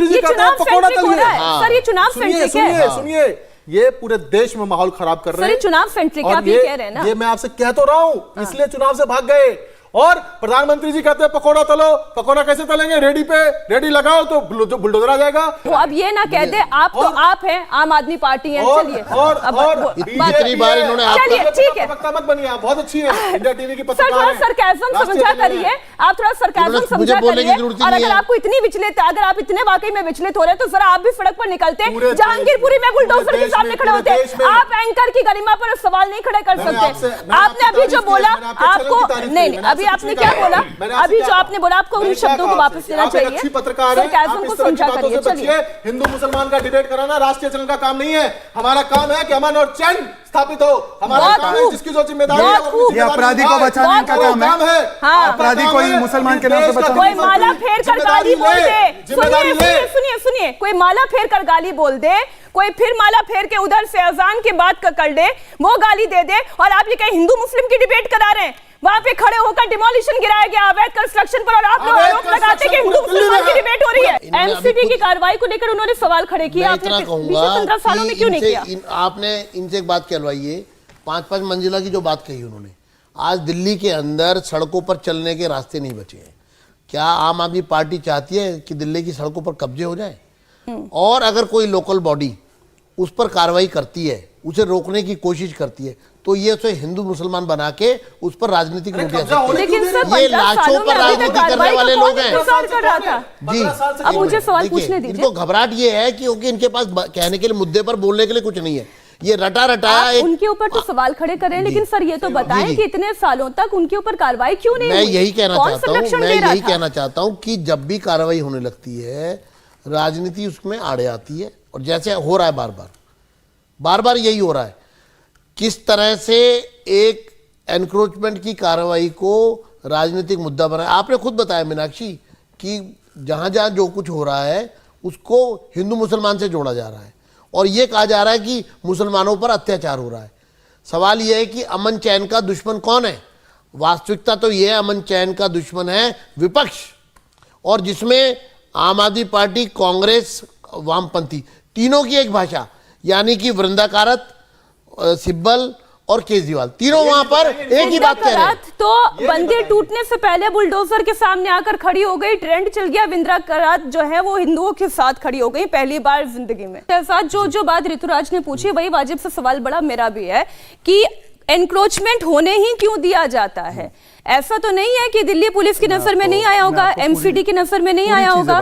जी कहते हैं पकौड़ा तलिए। सर ये चुनाव सेंट्रिक है। सुनिए, ये पूरे देश में माहौल खराब कर रहे हैं। चुनाव सेंट्रिक आप ये कह रहे हैं ना? ये मैं आपसे कह तो रहा हूं, इसलिए चुनाव से भाग गए। और प्रधानमंत्री जी कहते हैं पकौड़ा तलो, पकौड़ा कैसे तलेंगे? रेडी पे रेडी लगाओ तो बुलडोजर आ जाएगा। वो अब ये ना कह दे आप तो आप हैं, आम आदमी पार्टी है। चलिए इतनी बार इन्होंने चलिए ठीक है, मत बनिए, आप बहुत अच्छी है, इंडिया टीवी की पत्रकार थोड़ा सरकाज़म समझा करिए, आप थोड़ा सरकाज़म समझा करिए। और अगर आपको इतनी विचलित, अगर आप इतने वाकई में विचलित हो रहे हैं तो जरा आप भी सड़क पर निकलते, जहांगीरपुरी में बुलडोजर के सामने खड़े होते। आप एंकर की गरिमा पर सवाल नहीं खड़े कर सकते। आपने अभी जो बोला, आपको नहीं, अभी आपने क्या बोला? अभी जो आपने बोला, आपको उन शब्दों को वापस लेना चाहिए। अच्छी पत्रकार है, सरकाज़म को समझा करिए। चलिए, हिंदू मुसलमान का डिबेट कराना राष्ट्रीय चैनल का काम नहीं है। हमारा काम है कि अमन और चैन स्थापित हो। हमारा काम है, जिसकी जो जिम्मेदारी है, ये अपराधी को बचाने का काम है। अपराधी को ही मुसलमान के नाम से बचाना। कोई माला फेर कर गाली बोल दे, सुनिए, कोई माला फेर कर गाली बोल दे, कोई फिर माला फेर के उधर से अजान के बाद कर दे, वो गाली दे दे, और आप ये कहीं हिंदू मुस्लिम की डिबेट करा रहे हैं। वहां पे खड़े होकर डिमोलिशन गिराया गया अवैध कंस्ट्रक्शन पर, और आप लोग आरोप लगाते हैं कि हिंदू मुसलमान की डिबेट हो रही है। एमसीडी की कार्रवाई को लेकर उन्होंने सवाल खड़े किए, आपने पिछले 15 सालों में क्यों नहीं किया? आपने इनसे एक बात कहलवाइए 5-5 मंजिला की जो बात कही उन्होंने, आज दिल्ली के अंदर सड़कों पर चलने के रास्ते नहीं बचे हैं। क्या आम आदमी पार्टी चाहती है कि दिल्ली की सड़कों पर कब्जे हो जाए? और अगर कोई लोकल बॉडी उस पर कार्रवाई करती है, उसे रोकने की कोशिश करती है, तो ये उसे हिंदू मुसलमान बना के उस पर राजनीतिक रोटियां सेकती है। लेकिन सर, ये 15 लाशों सालों पर में अभी तक राजनीति करने कार्रवाई वाले तो लोग कौन हैं। इंतजार कर रहा था? जी, अब मुझे सवाल देखिए, पूछने दीजिए। इनको घबराहट ये है कि क्योंकि इनके पास कहने के लिए, मुद्दे पर बोलने के लिए कुछ नहीं है। ये रटा रटाया आप एक, उनके ऊपर तो सवाल खड़े कर रहे हैं, लेकिन सर ये तो बताएं जी। कि इतने सालों तक उनके ऊपर कार्रवाई क्यों नहीं मैं हुई? यही कहना कौन चाहता हूँ, संरक्षण मैं दे रहा यही था? कहना चाहता हूँ कि जब भी कार्रवाई होने लगती है, राजनीति उसमें आड़े आती है, और जैसे हो रहा है बार बार यही हो रहा है। किस तरह से एक एनक्रोचमेंट की कार्रवाई को राजनीतिक मुद्दा बनाया। आपने खुद बताया मीनाक्षी कि जहां जहां जो कुछ हो रहा है उसको हिंदू मुसलमान से जोड़ा जा रहा है, और ये कहा जा रहा है कि मुसलमानों पर अत्याचार हो रहा है। सवाल यह है कि अमन चैन का दुश्मन कौन है? वास्तविकता तो यह है, अमन चैन का दुश्मन है विपक्ष, और जिसमें आम आदमी पार्टी, कांग्रेस, वामपंथी, तीनों की एक भाषा, यानी कि वृंदा कारत, सिब्बल और केजरीवाल, तीनों वहां पर एक ही बात कह रहे हैं। तो बंदी टूटने से पहले बुलडोजर के सामने आकर खड़ी हो गई, ट्रेंड चल गया, विंद्रा करात जो है वो हिंदुओं के साथ खड़ी हो गई पहली बार जिंदगी में। साथ जो बात ऋतुराज ने पूछी, वही वाजिब से सवाल बड़ा मेरा भी है कि एनक्रोचमेंट होने ही क्यों दिया जाता है? ऐसा तो नहीं है कि दिल्ली पुलिस की नजर में नहीं आया होगा, एमसीडी की नजर में नहीं आया होगा?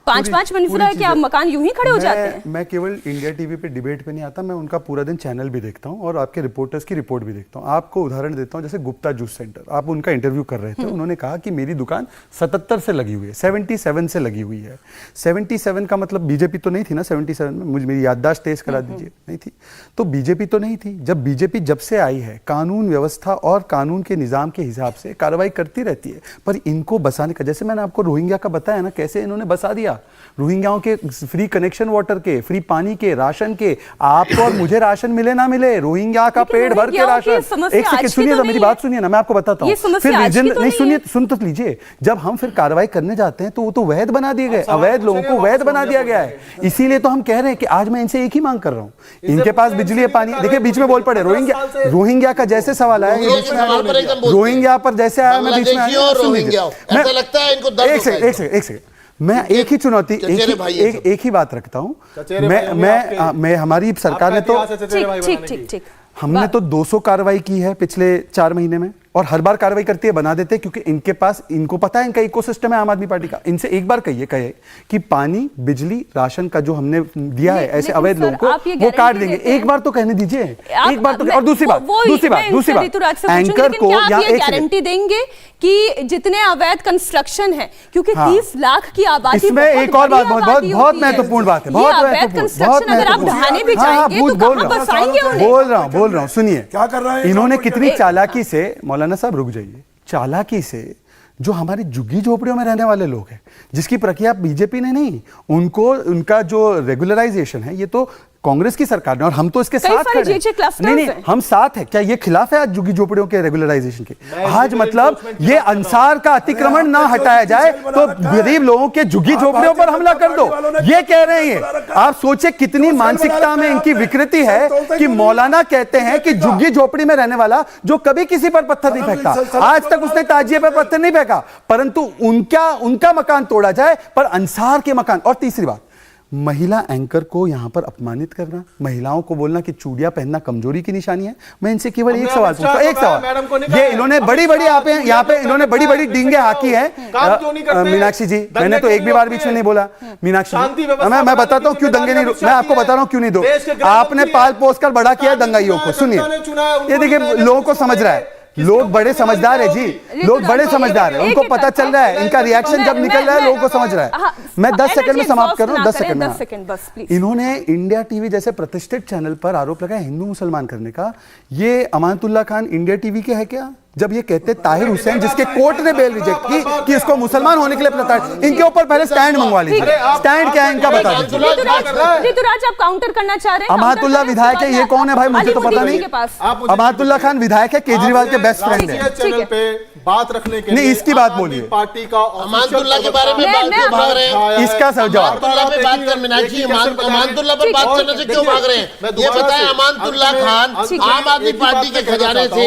5-5 मंजिला है, क्या मकान यूं ही खड़े हो जाते हैं? मैं केवल इंडिया टीवी पे डिबेट पे नहीं आता, मैं उनका पूरा दिन चैनल भी देखता हूं और आपके रिपोर्टर्स की रिपोर्ट भी देखता हूं। आपको उदाहरण देता हूं, जैसे गुप्ता जूस सेंटर, आप उनका इंटरव्यू कर रहे थे, उन्होंने कहा कि मेरी दुकान 77 से लगी हुई है, 77 से लगी हुई है। 77 का मतलब बीजेपी तो नहीं थी ना 77 में, मुझे मेरी याददाश्त तेज करा दीजिए, नहीं थी तो बीजेपी तो नहीं थी। जब बीजेपी जब से आई है, कानून व्यवस्था और कानून के निजाम के हिसाब से कार्रवाई करती रहती है, पर इनको बसाने का, जैसे मैंने आपको रोहिंग्या का बताया ना, कैसे इन्होंने बसा दिया। रोहिंग्याओं के फ्री कनेक्शन वाटर के, फ्री पानी के, राशन के, आपको और मुझे राशन मिले ना मिले, रोहिंग्या का पेट भर के राशन। एक सेकंड सुनिए ना, मेरी बात सुनिए ना, मैं आपको बताता हूँ। फिर रीजन नहीं सुनिए, सुन तो लीजिए। जब हम फिर कार्रवाई करने जाते हैं तो वो तो वैध बना दिए गए, अवैध लोगों को वैध बना दिया गया है। इसीलिए तो हम कह रहे हैं कि आज मैं इनसे एक ही मांग कर रहा हूँ, इनके पास बिजली है, पानी। देखिए बीच में बोल पड़े, रोहिंग्या का जैसे सवाल आया, रोहिंग्या पर जैसे आया, मैं बीच में ऐसा लगता है इनको दर्द होता है। एक सेकंड मैं एक ही चुनौती, एक ही बात रखता हूं। मैं हमारी सरकार ने तो ठीक हमने तो 200 कार्रवाई की है पिछले 4 महीने में, और हर बार कार्रवाई करती है, बना देते हैं, क्योंकि इनके पास, इनको पता है इनका इकोसिस्टम है आम आदमी पार्टी का। इनसे एक बार कहे कि पानी, बिजली, राशन का जो हमने दिया है ऐसे अवैध लोगों को, वो काट देंगे। एक बार तो कहने दीजिए, एक बार तो। और दूसरी बात एंकर को या गारंटी देंगे कि जितने अवैध कंस्ट्रक्शन है, क्योंकि 30 लाख की आबादी, इसमें एक और बात बहुत महत्वपूर्ण बात है, बहुत महत्वपूर्ण। अगर आप ढहाने भी जाएंगे तो कहां बसाएंगे उन्हें? बोल रहा हूं, सुनिए क्या कर रहे हैं इन्होंने कितनी चालाकी से, मौलाना साहब रुक जाइए, चालाकी से जो हमारे झुग्गी झोपड़ियों में रहने वाले लोग हैं, जिसकी प्रक्रिया बीजेपी ने नहीं, उनको, उनका जो रेगुलराइजेशन है, ये तो कांग्रेस की सरकार ने, और हम तो इसके साथ खड़े हैं। नहीं, हम साथ हैं। क्या ये खिलाफ है आज झुग्गी झोपड़ियों के रेगुलराइजेशन के? आज मतलब ये अंसार का अतिक्रमण ना हटाया जाए तो गरीब लोगों के झुग्गी झोपड़ियों पर हमला कर दो, ये कह रहे हैं। आप सोचे कितनी मानसिकता में इनकी विकृति है कि मौलाना कहते हैं कि झुग्गी झोपड़ी में रहने वाला जो कभी किसी पर पत्थर नहीं फेंकता, आज तक उसने ताजिए पर पत्थर नहीं फेंका, परंतु उनका मकान तोड़ा जाए, पर अंसार के मकान। और तीसरी बात, महिला एंकर को यहां पर अपमानित करना, महिलाओं को बोलना कि चूड़ियां पहनना कमजोरी की निशानी है। मैं इनसे केवल एक सवाल पूछता हूं, एक सवाल। ये इन्होंने बड़ी यहाँ पे इन्होंने बड़ी डींगे हाकी है। मीनाक्षी जी, मैंने तो एक भी बार बीच में नहीं बोला। मीनाक्षी जी, मैं बताता हूं क्यों दंगे नहीं, मैं आपको बता रहा हूं क्यों नहीं दो। आपने पाल पोस कर बड़ा किया दंगाइयों को। सुनिए, ये देखिए लोगों को समझ रहा है, लोग बड़े समझदार है जी, लोग बड़े समझदार है, उनको पता चल रहा है, इनका रिएक्शन जब निकल रहा है लोगों को समझ रहा है। मैं 10 सेकंड में समाप्त कर रहा हूं, 10 सेकंड में। इन्होंने इंडिया टीवी जैसे प्रतिष्ठित चैनल पर आरोप लगाया हिंदू मुसलमान करने का। ये अमानतुल्लाह खान इंडिया टीवी के है क्या? जब ये कहते ताहिर हुसैन, जिसके कोर्ट ने बेल रिजेक्ट की कि इसको मुसलमान होने के लिए प्रताड़ित, इनके ऊपर पहले स्टैंड मंगवा लीजिए। स्टैंड क्या है इनका बता दीजिए। ऋतुराज आप काउंटर करना चाह रहे हैं? अमातुल्लाह विधायक है, ये कौन है भाई? मुझे तो पता नहीं। अमातुल्लाह खान विधायक है, केजरीवाल के बेस्ट फ्रेंड है। चैनल पे बात रखने के नहीं, इसकी बात बोलिए। पार्टी का अमानतुल्लाह के बारे में बात क्यों भाग रहे हैं? आया है। इसका जवाब अमानतुल्लाह पे बात कर मीनाक्षी, अमानतुल्लाह पर बात करने से क्यों भाग रहे हैं? ये बताएं, अमानतुल्लाह खान आम आदमी पार्टी के खजाने से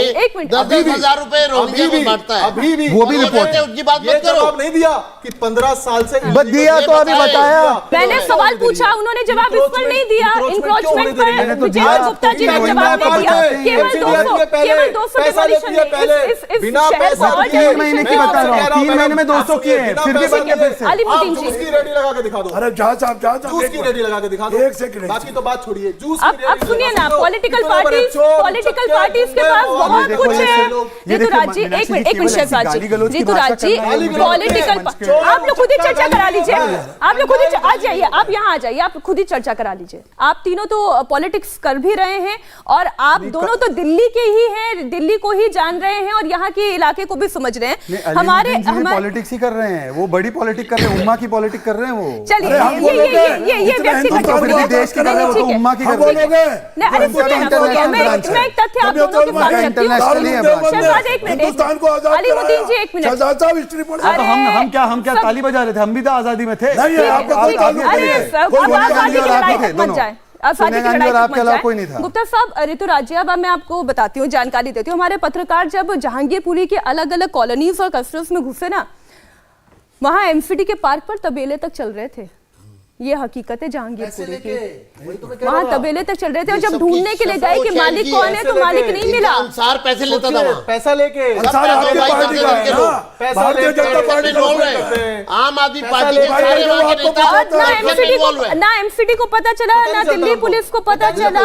10,000 रुपए रोहिंग्या को बांटता है, अभी भी वो भी रिपोर्ट उसकी बात ये मत करो। जवाब नहीं दिया कि 15 साल से बस दिया तो अभी बताया। मैंने सवाल पूछा, उन्होंने जवाब इस पर नहीं दिया। इंक्रोचमेंट पर विजय गुप्ता जी ने जवाब नहीं दिया। केवल 200 डिमोलिशन इस शहर को और 3 महीने की बता रहा हूँ, 3 महीने में 200 किए हैं, फिर भी बन गए फिर से। अलीमुद्दीन जी, जूस की रेडी लगा के दिखा दो। अरे जहाँ साहब जूस की रेडी लगा के दिखा दो। एक सेकंड। बाकी तो बात छोड़िए। जूस की अब रेडी सुनिए लगा ना, दो। पॉलिटिकल इतने बड़े पार्टीज चोर, के पास बहुत देखो, कुछ ये है। देखिए, ऋतुराज जी, एक मिनट शहजाद जी, ऋतुराज जी, पॉलिटिकल चोर, आप लोग खुद ही चर्चा करा लीजिए। आप लोग खुद ही आ जाइए, आप यहाँ आ जाइए, आप खुद ही चर्चा करा लीजिए। आप तीनों तो पॉलिटिक्स कर भी रहे हैं और आप दोनों तो दिल्ली के ही हैं, दिल्ली को ही जान रहे हैं और यहाँ के इलाके को भी समझ रहे हैं। हमारे पॉलिटिक्स ही कर रहे हैं, वो बड़ी पॉलिटिक्स कर रहे हैं, उम्मा की पॉलिटिक्स कर रहे हैं वो। चलिए, ये व्यक्तिगत देश की कर रहे हो तो उम्मा की कर रहे हैं। नहीं, अरे सुनिए ना, सुनिए, मैं एक तथ्य आप दोनों के सामने रखती हूँ। शहजाद एक मिनट, हिंदुस्तान को आजाद अलीमुद्दीन जी एक मिनट। शहजाद साहब हिस्ट्री पढ़े। अरे, हम क्या ताली बजा रहे थे? हम भी तो आजादी में थे। नहीं, आपका कोई ताल्लुक नहीं है। अब आजादी की लड़ाई तक मत जाए, आजादी की लड़ाई तक मत कोई नहीं था। जाए। गुप्ता साहब, ऋतुराज जी, अब मैं आपको बताती हूँ, जानकारी देती हूँ। हमारे पत्रकार जब जहांगीरपुरी के अलग अलग कॉलोनीज और क्लस्टर्स में घुसे ना, वहां एमसीडी के पार्क पर तबेले तक चल रहे थे। ये हकीकत है जहांगीरपुरी की। वहाँ तबेले तक चल रहे थे और जब ढूंढने के लिए गए कि मालिक कौन है तो मालिक नहीं मिला। अंसार पैसे लेता था वहाँ। पैसा लेके अंसार आपकी पार्टी का है ना, भारतीय जनता पार्टी का है। आम आदमी पार्टी के सारे वहाँ के नेता और ना एमसीडी को पता चला, ना दिल्ली पुलिस को पता चला,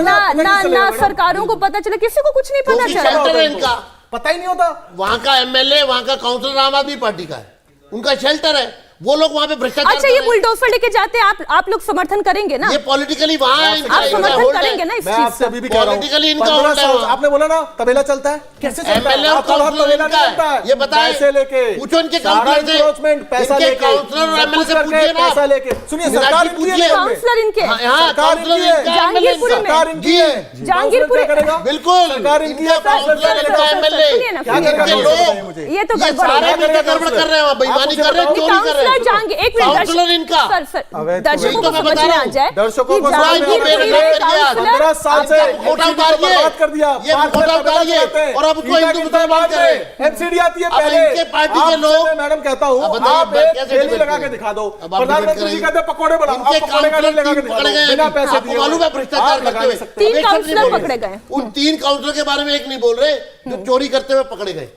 ना सरकारों को पता चला, किसी को कुछ नहीं पता शेल्टर है चला। इनका, पता ही नहीं होता। वहाँ का एमएलए, वहाँ का काउंसलर आम आदमी पार्टी का है, उनका शेल्टर है। वो लोग वहाँ पे भ्रष्टाचार अच्छा, ये बुलडोजर लेके जाते हैं, आप लोग समर्थन करेंगे ना? ये पॉलिटिकली वहाँ आप समर्थन करेंगे ना इस मैं चीज आपसे का? अभी भी कह रहा हूँ, Politically इनका 15 होल्ड है साल वहाँ। आपने बोला ना तबेला चलता है, कैसे चलता है? एमएलए और आपको वहाँ काउंसलर तबेला इनका नहीं चलता है, ये बताएं। पैसे लेके पूछो इनके सारा काउंसलर से, encroachment, पैसा इनके लेके, काउंसलर और सब एमएलए कुछ से करके पूछिए ना। पैसा लेके। सुनिए, मीनाक्षी सरकार इनकी पूछिए। है। काउंसलर इनके हाँ, यहाँ सरकार काउंसलर इनकी है। इनका, जहांगीरपुरी में। सरकार इनकी है। जहांगीरपुरी करेगा बिल्कुल सरकार इनकी इनका है। काउंसलर, इनका एमएलए, सुनिए ना, क्या करेगा इनके लोग, ये तो ये गड़बड़ सारे है। मिलकर गड़बड़ कर रहे हैं, बेईमानी कर रहे हैं, चोरी कर रहे हैं। जहांगीर, एक मिनट, काउंसलर इनका। सर अवैध दर्शकों तो को मैं समझ बता में रहा आ हूं। जाए दर्शकों को कि समझ में जहांगीरपुरी में 15 साल से फोटा उतारिए, बर्बाद कर दिया। ये फोटा उतारिए और अब उसको हिंदू मुसलमान करें। एमसीडी आती है अब पहले। इनके पार्टी के आपसे लोग- मैं मैडम कहता हूँ, अब बताइए, आप कैसे एक ठेली डिबेट लगा के करेंगे? दिखा दो। अब आप प्रधानमंत्री डिबेट जी करेंगे। कहते हैं पकौड़े बनाओ, आप इनके पकौड़े का काउंसलर लगा के तीन दिखा पकड़े दो गए बिना पैसे आपको दिए। मालूम है भ्रष्टाचार आप लगा करते नहीं हुए? सकते। 3 काउंसलर पकड़े गए। उन 3 काउंसलर के बारे में एक नहीं बोल रहे जो चोरी करते हुए पकड़े गए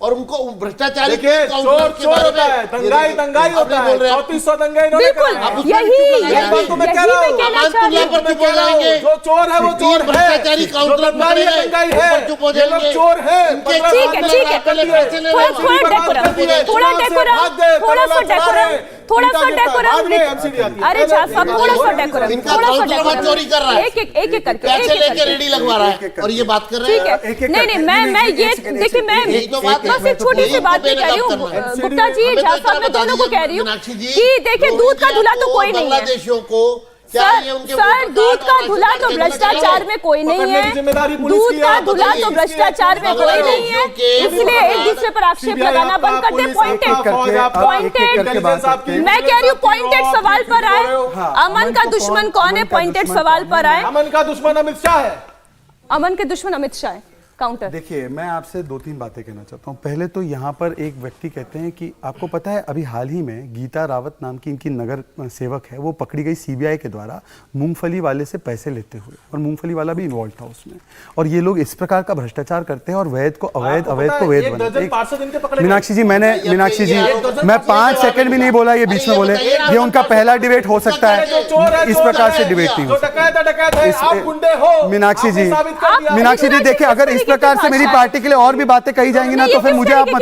और उनको भ्रष्टाचारी देखिए, काउंसलर चोर के चोर बारे होता है, में दंगाई दंगाई होता है। 3400 दंगे इन्होंने बिल्कुल, कराए हैं। उसमें यही क्यों लगाया? यही बात तो मैं कह यही रहा मैं हूं। कहना अमानतुल्लाह चाहती पर हूँ। चुप हो जाएंगे। जो चोर है वो चोर है। भ्रष्टाचारी काउंसलर जो दंगाई पकड़े है, गए, दंगाई ऊपर है। चुप हो ये लोग जाएंगे। चोर है। इनके ठीक है, ठीक है। पहले पैसे ले थोड़ा रहे हैं। डेकोरम, थोड़ा डेकोरम, थोड़ा सा डेकोरम। अरे झा साहब, थोड़ा सा डेकोरम, इनका थोड़ा सा काउंसलर डेकोरम। चोरी कर रहा है। एक करके पैसे लेके रेडी लगवा रहा है और ये बात कर रहे ठीक हैं। है। नहीं, मैं ये देखिए, मैं यही तो बात है। बस एक छोटी सी बात भी कह रही हूँ गुप्ता जी, हमें तो झा इतना साहब, मैं बता दोनों को दीजिए, कह रही हूँ मीनाक्षी जी, कि देखिए, दूध का धुला तो कोई नहीं है बांग्लादेशियों को क्या ये उनके सर, दूध का धुला तो भ्रष्टाचार में कोई नहीं पकड़ने की है। जिम्मेदारी पुलिस दूध की का है। धुला तो भ्रष्टाचार में कोई नहीं है, इसलिए एक दूसरे पर आक्षेप लगाना बंद कर दे। पॉइंटेड, मैं कह रही हूँ पॉइंटेड सवाल पर आए। अमन का दुश्मन कौन है? पॉइंटेड सवाल पर आए। अमन का दुश्मन अमित शाह है। अमन के दुश्मन अमित शाह है। काउंटर। देखिए, मैं आपसे 2-3 बातें कहना चाहता हूँ। पहले तो यहाँ पर एक व्यक्ति कहते हैं कि आपको पता है अभी हाल ही में गीता रावत नाम की इनकी नगर सेवक है, वो पकड़ी गई सीबीआई के द्वारा मूंगफली वाले से पैसे लेते हुए, और मूंगफली वाला भी इन्वॉल्व था उसमें। और ये लोग इस प्रकार का भ्रष्टाचार करते हैं और वैध को अवैध, अवैध को वैध बनाते। मीनाक्षी जी, मीनाक्षी जी, मैं 5 सेकंड भी नहीं बोला, ये बीच में बोले। ये उनका पहला डिबेट हो सकता है, इस प्रकार से डिबेट नहीं हो सकता। मीनाक्षी जी, मीनाक्षी जी, देखिए, अगर इस प्रकार से मेरी पार्टी के लिए और भी बातें कही जाएंगी ना, तो फिर मुझे आप मत,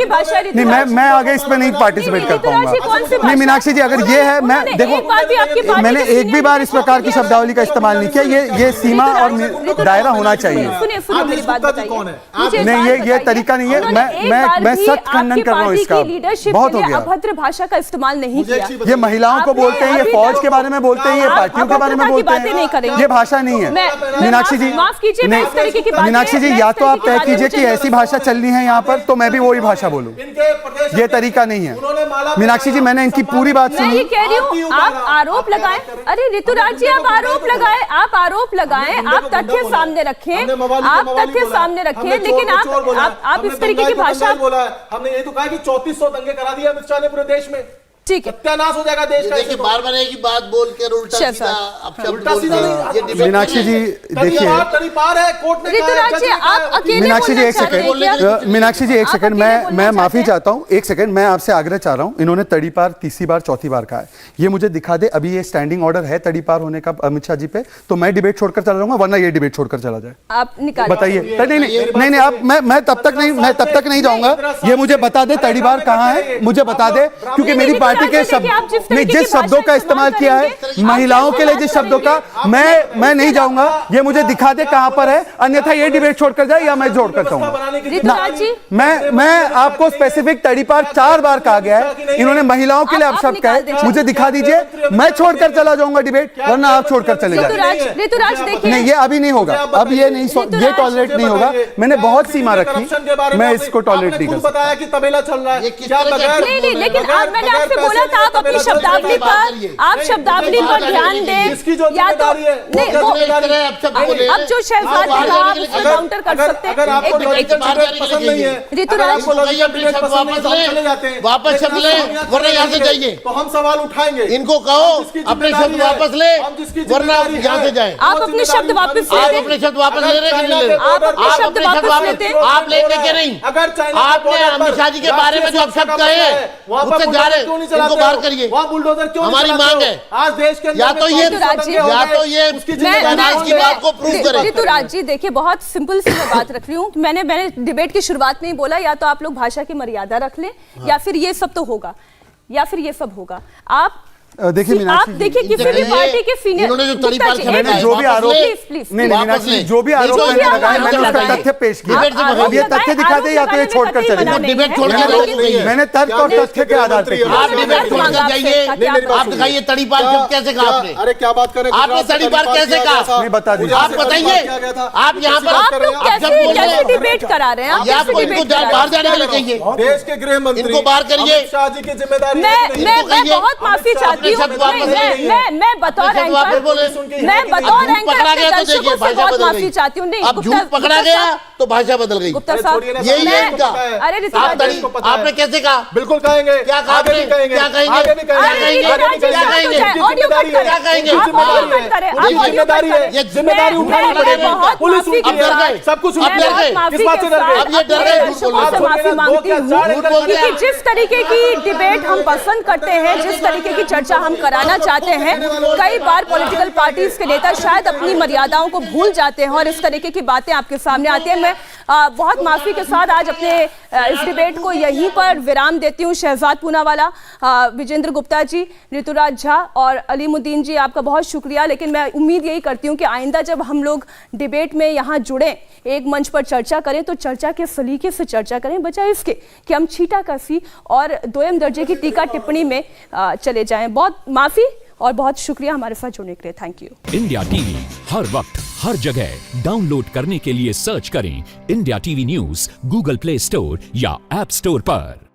नहीं, मैं आगे इस पे नहीं पार्टिसिपेट कर पाऊंगा। नहीं मीनाक्षी जी, अगर ये है, मैं देखो, मैंने एक भी बार इस प्रकार की शब्दावली का इस्तेमाल नहीं किया। ये सीमा और दायरा होना चाहिए। सुनिए मेरी बात बताइए। नहीं, ये तरीका नहीं है। मैं सख्त खंडन कर रहा हूँ इसका। बहुत हो गया। अभद्र भाषा का इस्तेमाल नहीं किया। ये महिलाओं को बोलते हैं, ये फौज के बारे में बोलते हैं, ये पार्टियों के बारे में बोलते हैं। ये भाषा नहीं है मीनाक्षी जी। माफ कीजिए, मैं इस तरीके की बात मीनाक्षी जी, या तो आप की तय बातें कीजिए मुझे कि ऐसी भाषा चलनी है यहाँ पर तो मैं भी वही भाषा बोलूं। ये तरीका नहीं है। मीनाक्षी जी, मैंने इनकी पूरी बात मैं ये सुनी। कह रही हूँ, आप आरोप लगाएं। अरे ऋतुराज जी, आप आरोप लगाएं, आप आरोप लगाएं, आप तथ्य सामने रखें, आप तथ्य सामने रखें, लेकिन आप इस तरीके की भाषा बोला है। हमने यही तो कहा कि 3400 दंगे करा दिए अमित शाह ने पूरे देश में। ठीक है, सत्यानाश हो जाएगा देश का। देखिए बार बार एक ही बात बोल कर उल्टा शेफ सीधा साहब। अपशब्द उल्टा बोल सीधा रहे नहीं। हैं। ये डिबेट मीनाक्षी जी देखिए, पार है, कोर्ट ने कहा है, ऋतुराज जी, जज ने कहा है। आप अकेले मीनाक्षी जी बोलना एक चाहते हैं क्या? सेकंड, मीनाक्षी जी एक आप सेकंड, अकेले मैं बोलना माफी चाहते चाहता हूँ। एक सेकंड, मैं आपसे आग्रह चाह रहा हूँ। इन्होंने तड़ीपार तीसरी बार चौथी बार कहा है, ये मुझे दिखा दे अभी ये स्टैंडिंग ऑर्डर है तड़ीपार होने का अमित शाह जी पे, तो मैं डिबेट छोड़कर चला जाऊंगा, वरना ये डिबेट छोड़कर चला जाए। आप निकालिए। बताइए। नहीं, आप मैं तब तक नहीं जाऊंगा। ये मुझे बता दे तड़ीपार कहाँ है, मुझे बता दे, क्योंकि मेरी पार्टी के शब्द, जिस शब्दों का इस्तेमाल किया है महिलाओं के लिए, जिस शब्दों का, मैं नहीं जाऊंगा। ये मुझे दिखा दे कहां पर है, अन्यथा ये डिबेट छोड़कर जाए या मैं जोड़कर जाऊंगा। मैं आपको स्पेसिफिक तड़ीपार 4 बार कहा गया है, इन्होंने महिलाओं के लिए अपशब्द कहा है, मुझे दिखा दीजिए, मैं छोड़कर चला जाऊंगा डिबेट, वरना आप छोड़कर चले जाए। ऋतुराज देखिए, नहीं, ये अभी नहीं होगा, अब ये नहीं, ये टॉलरेट नहीं होगा। मैंने बहुत सीमा रखी, मैं इसको टॉलरेट नहीं कर सकता। बताया कि तबेला चल रहा है, क्या बगैर नहीं, लेकिन मैंने आपसे बोला था आप अपनी शब्दावली पर, आप शब्दावली पर ध्यान दें, या तो नहीं वो अब जो शहजाद ने कहा आप उसको काउंटर कर सकते हैं। पसंद नहीं है ऋतुराज, वापस शब्द ले, वरना यहाँ से जाइए। तो हम सवाल उठाएंगे, इनको कहो अपने शब्द वापस ले, वरना यहाँ से जाए। आप अपने शब्द वापस आप अपने शब्द वापस ले रहे हैं, आप अपने शब्द वापस लेते हैं। आप लेंगे कि नहीं? आपने अमित शाह जी के बारे में जो अपशब्द कहे हैं उससे जा रहे, इनको बाहर करिए। बुलडोजर क्यों हमारी मांग है आज देश के अंदर या तो ये उसकी की बात को प्रूव करें। ऋतुराज जी देखिए, बहुत सिंपल सी मैं बात रख रही हूँ। मैंने डिबेट की शुरुआत में ही बोला, या तो आप लोग भाषा की मर्यादा रख लें, या फिर ये सब तो होगा, या फिर ये सब होगा। आप देखिए आप देखिए किसी भी पार्टी के सीनियर, इन्होंने जो तड़ीपार मैंने जो भी आरोप, नहीं मीनाक्षी, जो भी आरोप मैंने लगाए, मैंने उसका तथ्य पेश किया। अब ये तथ्य दिखा दे या तो ये छोड़कर चले जाए। डिबेट छोड़कर मैंने तर्क और तथ्य के आधार पर किया। आप डिबेट छोड़कर जाइए। आप दिखाइए तड़ीपार शब्द कैसे कहा आपने? अरे क्या बात करें, आपने तड़ीपार कैसे कहा? नहीं, बता दीजिए। आप बताइए, आप यहाँ पर आप लोग कैसे डिबेट करा रहे हैं? आप या आपको इनको बाहर जाने के लिए कहिए, देश के गृह मंत्री इनको बाहर करिए। अमित शाह जी की जिम्मेदारी मैं बहुत माफी चाहती हूँ, मैं बतौर एंकर के दर्शकों से बहुत माफी चाहती हूँ। नहीं, अब झूठ पकड़ा गया तो भाषा बदल गई। गुप्ता साहब, यही है इनका। अरे ऋतुराज जी, आपने कैसे कहा? बिल्कुल कहेंगे, क्या कहा आपने? क्या कहेंगे? आगे भी कहेंगे, क्या कहेंगे? आगे भी क्या कहेंगे। कहेंगे? ऑडियो कट करें, क्या कहेंगे? आप ऑडियो कट करें, आप ऑडियो कट करें। ये जिम्मेदारी उठानी पड़ेगी। बहुत पुलिस माफी उनकी के डर साथ, गए, सब कुछ अब उनकी डर डर गए। गए। किस बात से डर गए? अब ये डर गए। दर्शकों से माफी मांगती हूँ, क्योंकि जिस तरीके की डिबेट हम पसंद करते हैं, जिस तरीके की चर्चा हम कराना चाहते हैं, कई बार पॉलिटिकल पार्टीज के नेता शायद अपनी मर्यादाओं को भूल जाते हैं और इस तरीके की बातें आपके सामने आती हैं। मैं बहुत माफी के साथ आज अपने इस डिबेट को यहीं पर विराम देती हूँ। शहजाद पूनावाला, विजेंद्र गुप्ता जी, ऋतुराज झा और अलीमुद्दीन जी, आपका बहुत शुक्रिया। लेकिन मैं उम्मीद यही करती हूँ कि आइंदा जब हम लोग डिबेट में यहाँ जुड़ें, एक मंच पर चर्चा करें, तो चर्चा के सलीके से चर्चा करें, बजाय इसके कि हम छींटाकशी और दोयम दर्जे की टीका टिप्पणी में चले जाएं। बहुत माफी और बहुत शुक्रिया हमारे साथ जुड़ने के लिए। Thank you. इंडिया टीवी हर वक्त हर जगह डाउनलोड करने के लिए सर्च करें India TV news Google play store या ऐप स्टोर पर।